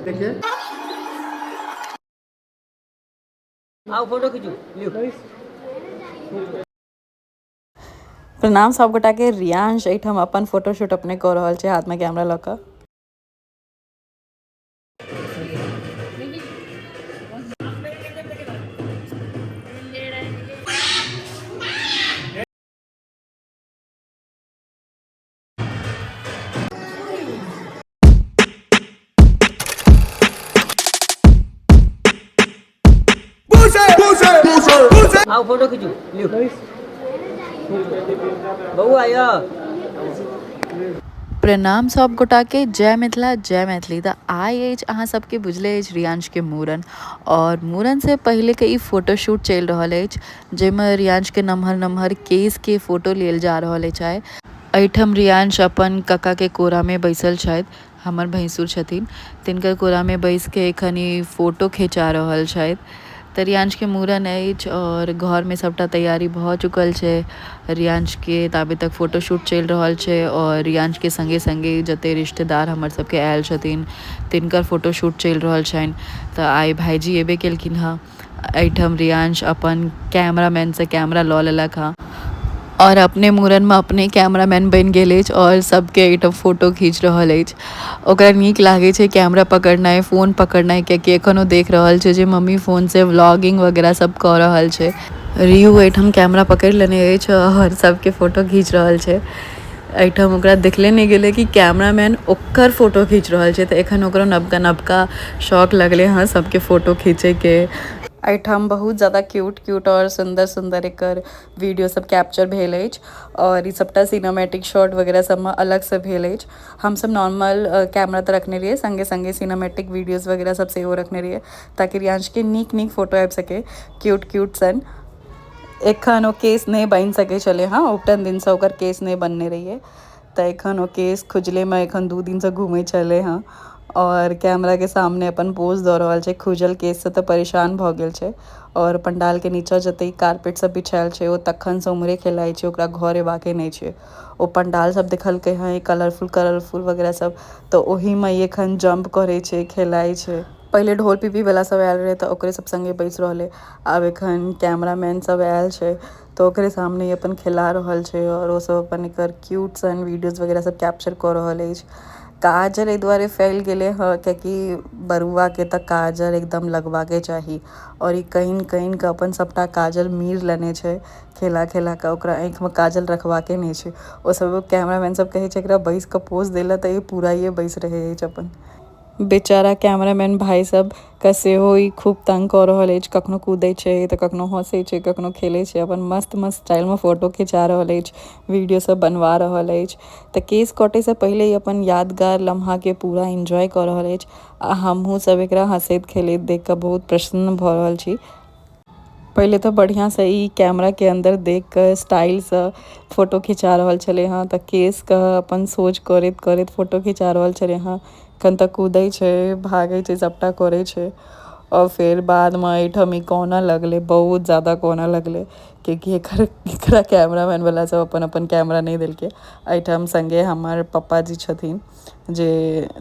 देखिए आओ फोटो खींचो लियो। प्रणाम सब गोटा के। रियांश एठम अपन फोटोशूट अपने कर रहल छै, हाथ में कैमरा ल क। आओ फोटो खींचो लियो। बहू आया। प्रणाम सब गोटा के। जय मिथिला जय मैथिली। तऽ आइ अछि अहाँ सबके बुझले अछि रियांश के मूड़न, और मूड़न से पहले के ई फोटोशूट चलि रहल अछि, जाहिमे रियांश के नमहर नमहर केस के फोटो लेल जा रहल अछि। एहिठाम रियांश अपन कक्का के कोरा में बैसल छथि, हमर भैंसुर छथिन, तिनकर कोरा में बैस के एखन ई फोटो खिंचा रहल छथि। तऽ रियांश के मूड़न अछि और घर में सबटा तैयारी भऽ चुकल छै। रियांश के ताबे तक फोटोशूट चलि रहल छै, और रियांश के संगे संगे जते रिश्तेदार हमर सबके आयल छथिन तिनकर फोटोशूट चलि रहल छनि। तऽ आइ भाईजी एबे केलखिन हँ। एहिठाम रियांश अपन कैमरामैन से कैमरा लऽ लेलक हँ, और अपने मूड़न में अपने कैमरामैन बनि गेल अछि और सबके एहिठाम फोटो खींच रहल अछि। ओकरा नीक लागे छै कैमरा पकड़नाइ, फोन पकड़नाइ, कियाकि एखनो देख रहल छै जे मम्मी फोन से व्लॉगिंग वगैरह सब कऽ रहल छै। रियू एहिठाम कैमरा पकड़ि लेने अछि और सबके फोटो खींच रहल छै। एहिठाम ओकरा देखले नहीं गेलै कि कैमरामैन ओकर फोटो खींच रहल छै, तऽ एखन ओकरो नवका नवका शौक लगले हँ सबके फोटो खींचे के। एहिठाम बहुत ज़्यादा क्यूट क्यूट और सुंदर सुंदर एकर वीडियो सब कैप्चर भेल अछि, और ई सबटा सिनेमैटिक शॉट वगैरह सब में अलग से भेल अछि। हम सब नॉर्मल कैमरा तऽ रखने रहिए, संगे संगे सिनेमैटिक वीडियोस वगैरह सब सेहो रखने रहिए, ताकि रियांश के नीक नीक फोटो आबि सके, क्यूट क्यूट सन। एखन ओ केस नहीं बनि सके छले, हाँ उपटन दिन से ओकर केस नहीं बनने रहिए, तऽ एखन ओ केस खुजले में एखन 2 दिन से घूमे छले हाँ, और कैमरा के सामने अपन पोज दऽ रहल छै। खुजल केस से तऽ परेशान भऽ गेल छै, और पंडाल के नीचा जते कारपेट सब बिछायल छै ओ तखन से उम्हरे खेलाइ छै, ओकरा घर एबाके नहीं छै। ओ पंडाल सब देखलकै हँ कलरफुल कलरफुल वगैरह सब, तऽ ओही में एखन जंप करे छै, खेलाइ छै। पहले ढोल पिपी वाला सब आयल रहे तऽ ओकरे सब संगे बैस रहले, आब एखन कैमरामैन सब आयल छै तऽ ओकरे सामने अपन खेला रहल छै, और वो सब अपन एकर क्यूट सन वीडियोज वगैरह सब कैप्चर कऽ रहल अछि। काजल एहि दुआरे फैल गेले हँ कियाकि बरुआ के तऽ काजल एकदम लगवाके चाही, और ई कहीं कहीं के अपन सबटा काजल मीर लेने छै। खेला खेला के ओकरा आँखि में काजल रखवाके नहीं छै। ओ सब कैमरामैन सब कहे छै एकरा बैस के पोज देला तऽ ये पूरा ये बैस रहे अछि अपन। बेचारा कैमरामैन भाई सब के सेहो ई खूब तंग कऽ रहल अछि, कखनो कूदै छै तऽ कखनो हंसै छै, कखनो खेलै छै, अपन मस्त मस्त स्टाइल में फोटो खिंचा रहल अछि, वीडियो सब बनवा रहल अछि। तऽ केस कटे से पहले ही अपन यादगार लम्हा के पूरा एंजॉय कऽ रहल अछि, आ हमहूँ सब एकरा हंसैत खेलैत देख कऽ बहुत प्रसन्न भऽ रहल छी। पहले तो बढ़िया से ई कैमरा के अंदर देख कर स्टाइल से फोटो खिंचा रहल छले हाँ, तऽ केस के अपन सोच करैत करैत फोटो खिंचा रहल छले हाँ। एखन तऽ कूदै छै, भागै छै, सबटा करे छै, और फिर बाद में एहिठाम ई कोना लगले, बहुत ज़्यादा कोना लगले, क्योंकि एकरा कैमरामैन वाला सब अपन अपन कैमरा नहीं देलकै। एहिठाम संगे हमर पप्पा जी छथिन जे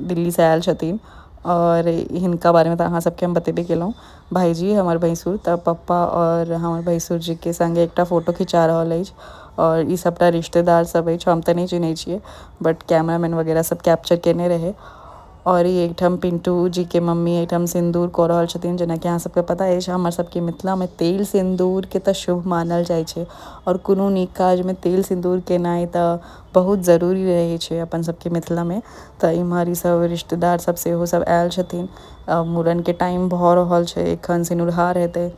दिल्ली से आयल छथिन, और हिनका बारे में तऽ अहाँ सबके हम बतेबे केलहुँ। भाईजी हमर भैंसुर तऽ पप्पा और हमर भैंसुर जी के संगे एकटा फोटो खिंचा रहल अछि, और ई सबटा रिश्तेदार सब अछि, हम तऽ नहीं चिन्है छियै, बट कैमरामैन वगैरह सब कैप्चर केने रहे। और ई एकठाम पिंटू जी के मम्मी एहिठाम सिंदूर कऽ रहल छथिन। जेना कि अहाँ सबके पता अछि हमर सबके मिथिला में तेल सिंदूर के तऽ शुभ मानल जाइ छै, और कोनो नीक काज में तेल सिंदूर केनाइ तऽ बहुत जरूरी रहै छै अपन सबके मिथिला में। तऽ इम्हर ई सब रिश्तेदार सब सेहो सब आयल छथिन। मूड़न के टाइम भऽ रहल छै, एखन सिनुरहार हेतै।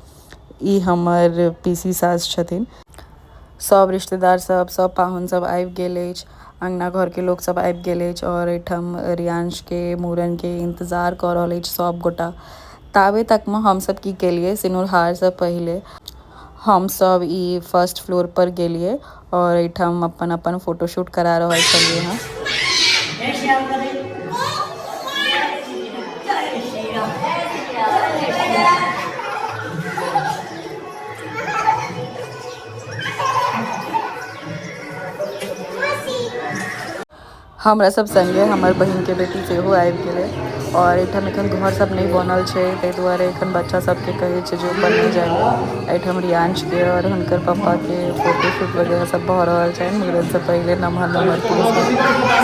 ई हमर पीसी सास छथिन। सब रिश्तेदार सब पाहुन सब आबि गेल अछि, अंगना घर के लोग सब आबि गेल अछि, और एहिठाम रियांश के मूड़न के इंतजार कऽ रहल अछि सब गोटा। ताबे तक में हम सब की केलिए, सिनुरहार से पहले हम सब ई फर्स्ट फ्लोर पर गेलिए, और एहिठाम अपन अपन फोटोशूट करा रहल छलिए हँ। हमरा सब संगे हमर बहिन के बेटी सेहो आबि गेलै, और एठम एखन घर सब नहीं बनल छै, ताहि दुआरे एखन बच्चा सबके कहै छै जे ऊपर नहीं जाए। एठम रियांश के और हुनकर पापा के फोटो शूट वगैरह सब भऽ रहल छै। मूड़न से पहले नमहर नमहर के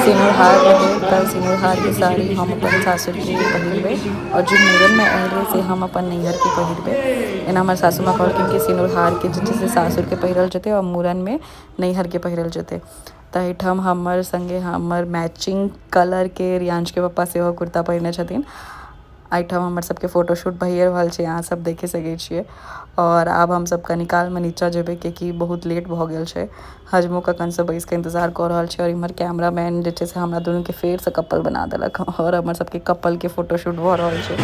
सिनुर हार रहे, तऽ सिनुर हार के साड़ी हम अपन सासुर के पहिरबे और जो मूड़न में आयल रहे से हम अपन नैहर के पहिरबे। एना हमर सासू माँ कहलखिन कि सिनुर हार के जे छै से सासुर के पहिरल जेतै और मूड़न में नैहर के पहिरल जेतै। तऽ एहिठाम हमर संगे हमर मैचिंग कलर के रियांश के पप्पा सेहो कुर्ता पहिरने छथिन। एहिठाम हमर सबके फोटोशूट भइए रहल छै, अहाँ सब देखे सकै छियै। और आब हम सब कनी काल में नीचा जेबै कियाकि बहुत लेट भऽ गेल छै। हजमो कखन से बैस के इंतजार कऽ रहल छै और इम्हर कैमरामैन जे छै से हमरा दुनू के फेर से कपल बना देलक और हमर सबके कपल के फोटोशूट भऽ रहल छै।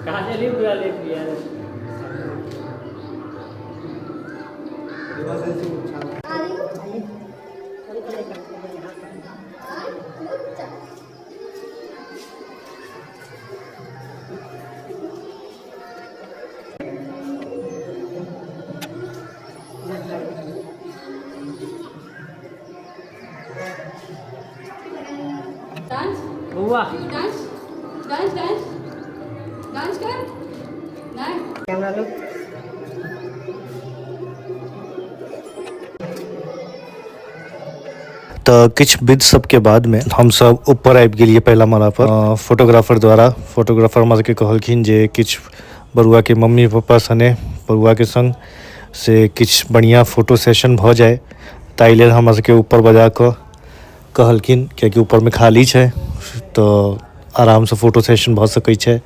कहाँ से पूरा ले लिया हुआ डांस डांस डांस डांस कर नहीं कैमरा लो। तो किछ विध सब के बाद में हम सब ऊपर आबि गेलिए पहला माला पर। फोटोग्राफर द्वारा फोटोग्राफर हमरा के कहलखिन जे किछ बरुआ के मम्मी पापा सने बरुआ के संग से किछ बढ़िया फोटो सेशन भ जाए, ताहि लेल हमरा के ऊपर बजा कऽ कहलखिन कियाकि ऊपर में खाली छै तो आराम से फोटो सेशन भ सकै छै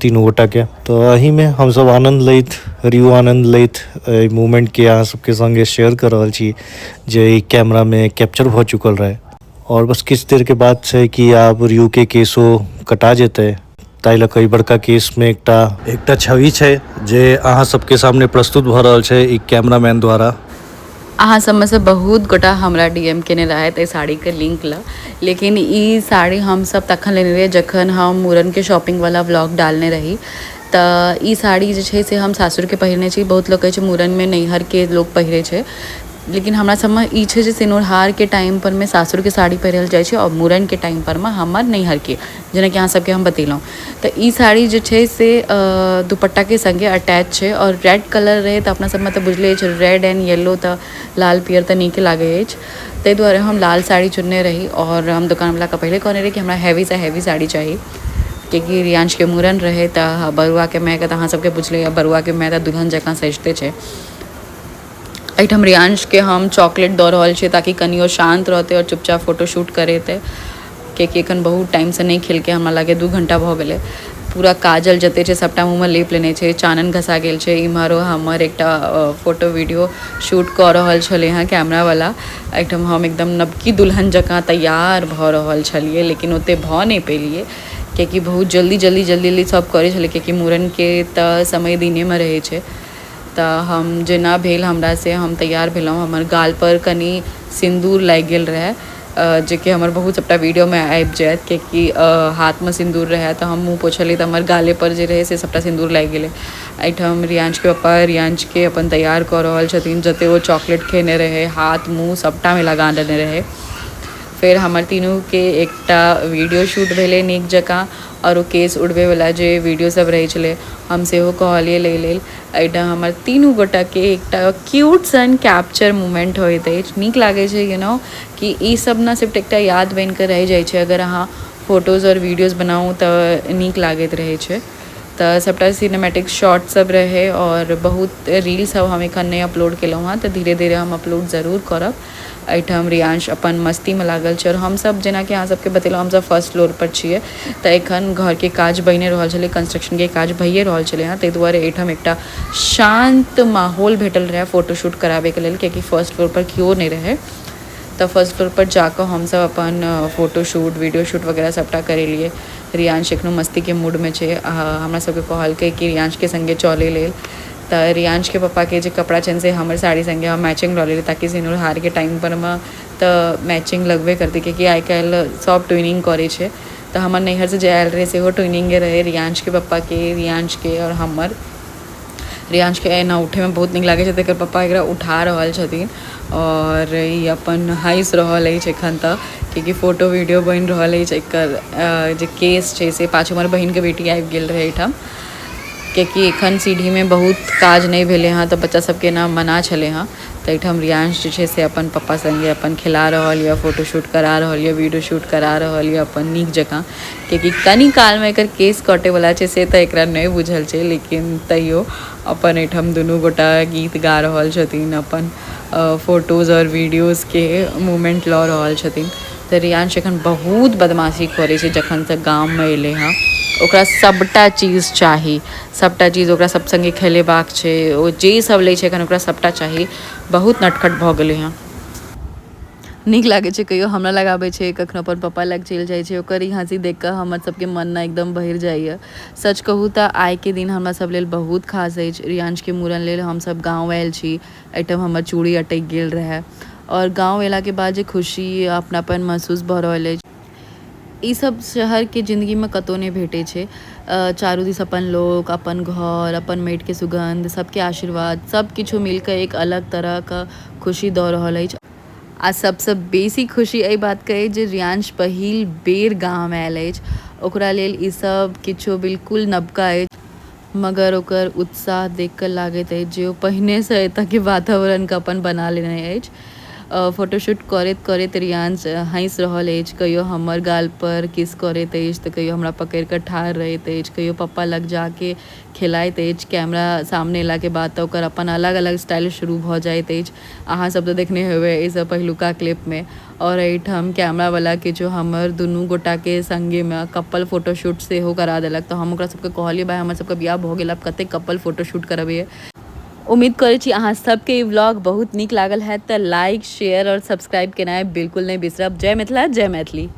तीनों गोटा के। तो एही में हम सब आनंद लैत रियो आनंद लैत मूवमेंट के अहाँ सबके संगे शेयर कर रहल छी जे ई कैमरा में कैप्चर भ चुकल रहे। और बस किछ देर के बाद छै कि आब रियो के केसो कटा जेतै, ताहि लऽ कऽ बड़का केस में एकटा छवि छै जे अहाँ सबके सामने प्रस्तुत भ रहल छै ई कैमरामैन द्वारा। अहाँ सब में से बहुत गोटा हमरा डीएम केने रहत ए साड़ी के लिंक ला, लेकिन ई साड़ी हम सब तखन लेने रहिए जखन हम मूड़न के शॉपिंग वाला व्लॉग डालने रही। तऽ ई साड़ी जे छै से हम सासुर के पहिरने छी। बहुत लोग कहै छै मूड़न में नैहर के लोग पहिरे छै, लेकिन हमरा सब में ई छै जे सिनुर हार के टाइम पर में सासुर के साड़ी पहिरल जाइ छै और मूड़न के टाइम पर में हमर नैहर के, जेना कि अहाँ सबके हम बतेलहुँ। तऽ ई साड़ी जे छै से दुपट्टा के संगे अटैच छै और रेड कलर रहे तऽ अपना सब में तऽ बुझले छै रेड एंड येलो तऽ लाल पियर तऽ नीके लागे अछि, ताहि दुआरे हम लाल साड़ी चुनने रही। और हम दुकानवाला के पहले कहने रही कि हमरा हैवी से हैवी साड़ी चाहिए क्योंकि रियांश के मूड़न रहे तऽ बरुआ के माय के तऽ अहाँ सबके बुझले बरुआ के माय तऽ दुल्हन जकाँ सजते छै। एहिठाम रियांश के हम चॉकलेट दऽ रहल छियै ताकि कनियो शांत रहते और चुपचाप फोटोशूट करेते, कियाकि एखन बहुत टाइम से नहीं खेलके हमरा लगे 2 घंटा भऽ गेलै। पूरा काजल जते छै सबटा मुँह में लेप लेने छै, चानन घसा गेल छै। इम्हरो हमर एकटा फोटो वीडियो शूट कऽ रहल छलै हँ कैमरा वाला। एहिठाम हम एकदम नवकी दुल्हन जकाँ तैयार भऽ रहल छलिए, लेकिन ओते भऽ नहीं पेलिए कियाकि बहुत जल्दी सब करे छलै, कियाकि मूड़न के तऽ समय दिने में रहे छै। तऽ हम जेना भेल हमरा से हम तैयार भेलहुँ। हमर गाल पर कनी सिंदूर लागि गेल रहे, जे कि हमर बहुत सबटा वीडियो में आबि जायत कियाकि हाथ में सिंदूर रहे तऽ हम मुँह पोछलिए तऽ हमर गाले पर जे रहे से सबटा सिंदूर लागि गेलै। एहिठाम रियांश के पप्पा रियांश के अपन तैयार कऽ रहल छथिन, जते वो चॉकलेट खेने रहे हाथ मुँह सबटा में लगा देने रहे। फिर हमर तीनों के एकटा वीडियो शूट भेलै नीक जकाँ और केस उड़बे वाला जे वीडियो सब रहे छले हम सेहो कहलिए ले लेल। एहिठाम हमर तीनों गोटा के एकटा क्यूट सन कैप्चर मोमेंट होइत अछि। नीक लागे छै कि ई सब ना सिर्फ एकटा याद बनि कऽ रहि जाइ छै, अगर अहाँ फोटोज और वीडियोज बनाऊ तऽ नीक लागैत रहै छै। तऽ सबटा सिनेमैटिक शॉट सब रहे और बहुत रील सब हम एखन नहीं अपलोड केलहुँ हँ, तऽ धीरे धीरे हम अपलोड जरूर करब। एहिठाम रियांश अपन मस्ती में लागल छै और हम सब जेना कि अहाँ सबके बतेलहुँ हम सब फर्स्ट फ्लोर पर छिए, तऽ एखन घर के काज बनि रहल छलै, कंस्ट्रक्शन के काज भइए रहल छलै हँ। ताहि दुआरे एहिठाम एकटा शांत माहौल भेटल रहे फोटोशूट कराबे के लेल, कियाकि फर्स्ट फ्लोर पर केओ नहीं रहे। तऽ फर्स्ट फ्लोर पर जाकर हम सब अपन फोटोशूट वीडियो शूट वगैरह सबटा करेलिए। रियांश एखनो मस्ती के मूड में छै, हमरा सबके कहलकै कि रियांश के संगे चले लेल, तो रियांश के पापा के जो कपड़ा चेन से हमारे साड़ी संगे हम मैचिंग रही ताकि सिनुर हार के टाइम पर में तो मैचिंग लगबे करती क्योंकि आई कल सब ट्विनिंग करे छे। तो हमार नैहर से जायल रहे से वो ट्विनिंगे रहे रियांश के पापा के, रियांश के और हमर। रियांश के एना उठे में बहुत निक लागे छे, पापा एकरा उठा रहल छथिन और ये अपन हंस रहल है एखन तक क्योंकि फोटो वीडियो बन रहल है। एकर जे केस छे से पाछू हमर बहन के बेटी आबि गेल रहे एठाम क्योंकि एखन सीढ़ी में बहुत काज नहीं भेले हाँ तो बच्चा सबके ना मना छले हाँ। तो एठाम रियांश जे छे से अपन पप्पा संगे अपन खिला रहल या फोटोशूट करा रहल या वीडियो शूट करा रहल या अपन नीक जकाँ क्योंकि कनी काल में एकर केस कटे वाला छे से तो एकरा नहीं बुझल छे, लेकिन तैयो अपन एठाम दुनू गोटा गीत गा रहल छथिन, अपन फोटोज और वीडियोज़ के मूवमेंट लऽ रहल छथिन। तो रियांश एखन बहुत बदमाशी करे छे जखन से गाँव में अएले हाँ। ओकरा सबटा चीज़ चाही, सबटा चीज़ ओकरा सब संगे खेलेबाक छै, ओ जे सब लै छै एखन ओकरा सबटा चाही, बहुत नटखट भऽ गेलै हँ। नीक लागे छे, कहियो हमरा लगाबे छे, कखनो अपन पापा लग चल जाए छे, ओकर ई हंसी देख कर हमर सबके मन ना एकदम बहिर जाइए। सच कहूँ तो आइ के दिन हमरा सब लेल बहुत खास है। रियांश के मूड़न लेल हम सब गाँव आयल छी, एहिठाम हमर चूड़ी अटकि गेल रहे और गाँव अयला के बाद जे खुशी अपनापन महसूस भऽ रहल अछि ई सब शहर के जिंदगी में कतौ नहीं भेटे छे। चारू दिस अपन लोग, अपन घर, अपन मेट के सुगंध, सबके आशीर्वाद सब किछु मिलकर एक अलग तरह का खुशी दऽ रहल अछि। आ सबसे बेसी खुशी एहि बात के अछि जे रियांश पहिल बेर गाँव में आयल अछि, ओकरा लेल ई सब किछु बिल्कुल नवका अछि मगर ओकर उत्साह देख कर लागैत अछि जे ओ पहिने से एतऽ के वातावरण के अपन बना लेने अछि। फोटोशूट करैत करैत रियांश हंस रहल अछि, कहियो हमर गाल पर किस करैत अछि तऽ कहियो हमरा पकड़ि कऽ ठाढ़ रहैत अछि, कहियो पप्पा लग जाके खेलाइत अछि। कैमरा सामने अयला के बाद तऽ ओकर अपन अलग अलग स्टाइल शुरू भऽ जाइत अछि। अहाँ सब तऽ देखने हेबै एहि सब पहिलुका क्लिप में। और एहिठाम कैमरा वाला के जो हमर दुनू गोटा के संगे में कपल फोटोशूट सेहो करा देलक। तऽ हम ओकरा सबके कहलिए भाई हमर सबके बियाह भऽ गेल, आब कते कपल फोटोशूट करबिए। उम्मीद करै छी अहाँ सबके ई व्लॉग बहुत नीक लागल है तो लाइक शेयर और सब्सक्राइब केनाइ बिल्कुल नहीं बिसरब। जय मिथिला, जय मैथिली।